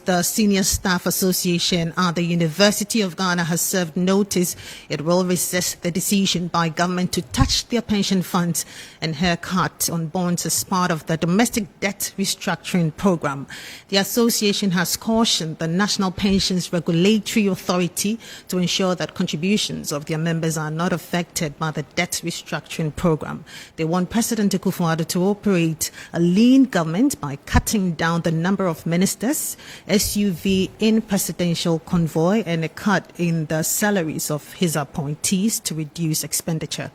the Senior Staff Association at the University of Ghana has served notice it will resist the decision by government to touch their pension funds and haircut on bonds as part of the Domestic Debt Restructuring Programme. The association has cautioned the National Pensions Regulatory Authority to ensure that contributions of their members are not affected by the Debt Restructuring Programme. They want President Akufo-Addo to operate a lean government by cutting down the number of ministers, SUV in presidential convoy, and a cut in the salaries of his appointees to reduce expenditure.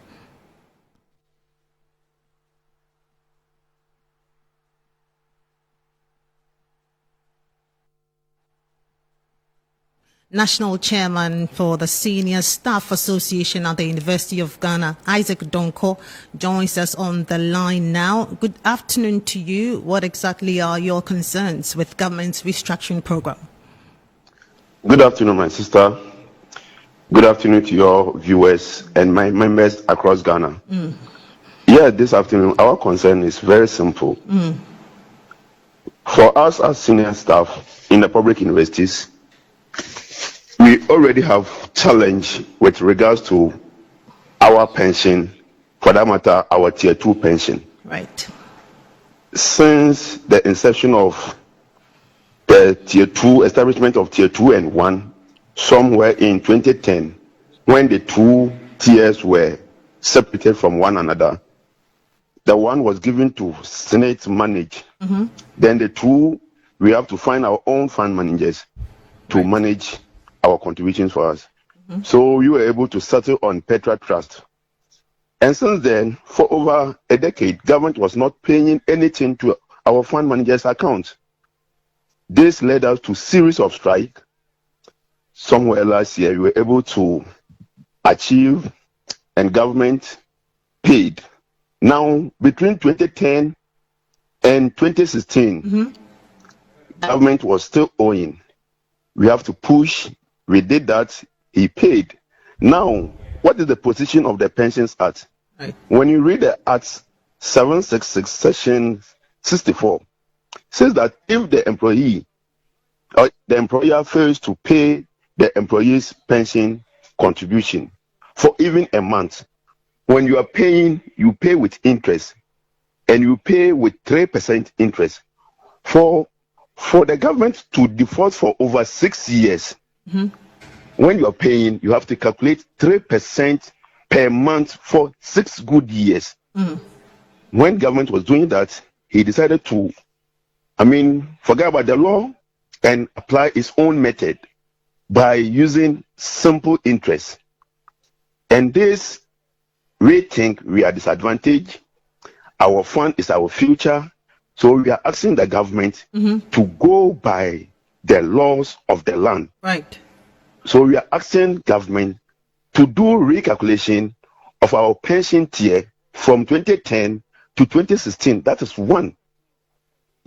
National Chairman for the Senior Staff Association at the University of Ghana, Isaac Donko, joins us on the line now. Good afternoon to you. What exactly are your concerns with government's restructuring program? Good afternoon, my sister. Good afternoon to your viewers and my members across Ghana. Yeah, this afternoon, our concern is very simple. For us as senior staff in the public universities, we already have challenge with regards to our pension, for that matter, our tier 2 pension. Right. Since the inception of the tier 2, establishment of tier 2 and 1, somewhere in 2010, when the two tiers were separated from one another, the one was given to Senate manage. Then the two, we have to find our own fund managers to manage our contributions for us. So we were able to settle on Petra Trust. And since then, for over a decade, government was not paying anything to our fund managers' account. This led us to series of strike. Somewhere last year, we were able to achieve and government paid. Now, between 2010 and 2016, government was still owing. We have to push. We did that. He paid. Now, what is the position of the Pensions Act? Right. When you read the Act 766, Section 64, says that if the employee or the employer fails to pay the employee's pension contribution for even a month, when you are paying, you pay with interest, and you pay with 3% interest. For the government to default for over 6 years, when you are paying, you have to calculate 3% per month for 6 good years. When government was doing that, he decided to, forget about the law and apply his own method by using simple interest. And this, we think we are disadvantaged. Our fund is our future. So we are asking the government to go by the laws of the land. Right. So we are asking government to do recalculation of our pension tier from 2010 to 2016. That is one.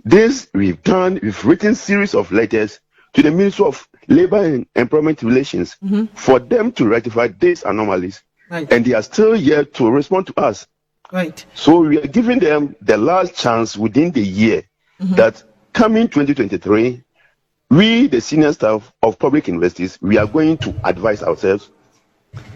This we've done. We've written series of letters to the Ministry of Labor and Employment Relations for them to rectify these anomalies. Right. And they are still yet to respond to us. Right. So we are giving them the last chance within the year that coming 2023, we, the senior staff of public universities, we are going to advise ourselves,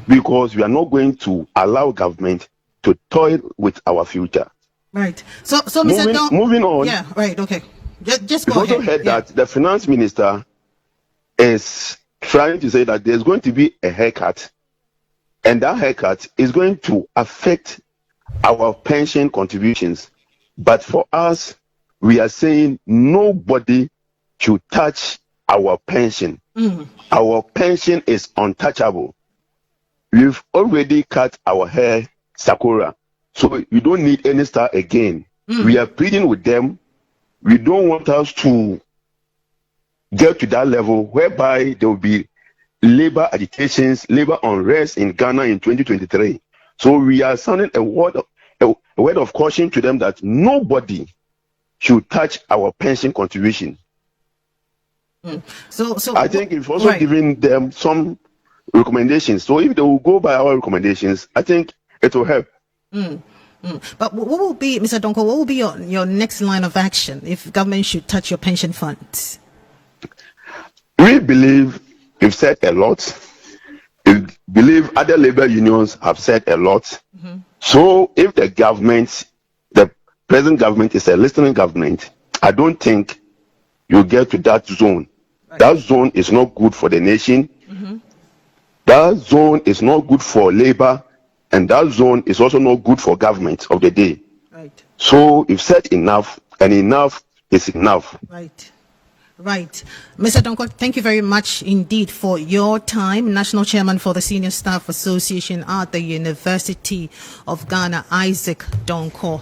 because we are not going to allow government to toy with our future. Right. So Mr. Moving on. Yeah, right, okay. Just go ahead. We also heard that the finance minister is trying to say that there's going to be a haircut, and that haircut is going to affect our pension contributions. But for us, we are saying nobody should touch our pension. Our pension is untouchable. We've already cut our hair, Sakura, so you don't need any star again. We are pleading with them. We don't want us to get to that level whereby there will be labor agitations, labor unrest in Ghana in 2023. So we are sounding a word of caution to them that nobody should touch our pension contribution. So I think it's also giving them some recommendations. So if they will go by our recommendations, I think it will help. But what will be, Mr. Donko, what will be your next line of action if government should touch your pension funds? we believe we've said a lot. We believe other labor unions have said a lot. So if the present government is a listening government, I don't think you get to that zone. Right. That zone is not good for the nation. That zone is not good for labor, and that zone is also not good for government of the day. Right. So you've said enough, and enough is enough. Right. Right. Mr. Donkor, thank you very much indeed for your time. National Chairman for the Senior Staff Association at the University of Ghana, Isaac Donkor.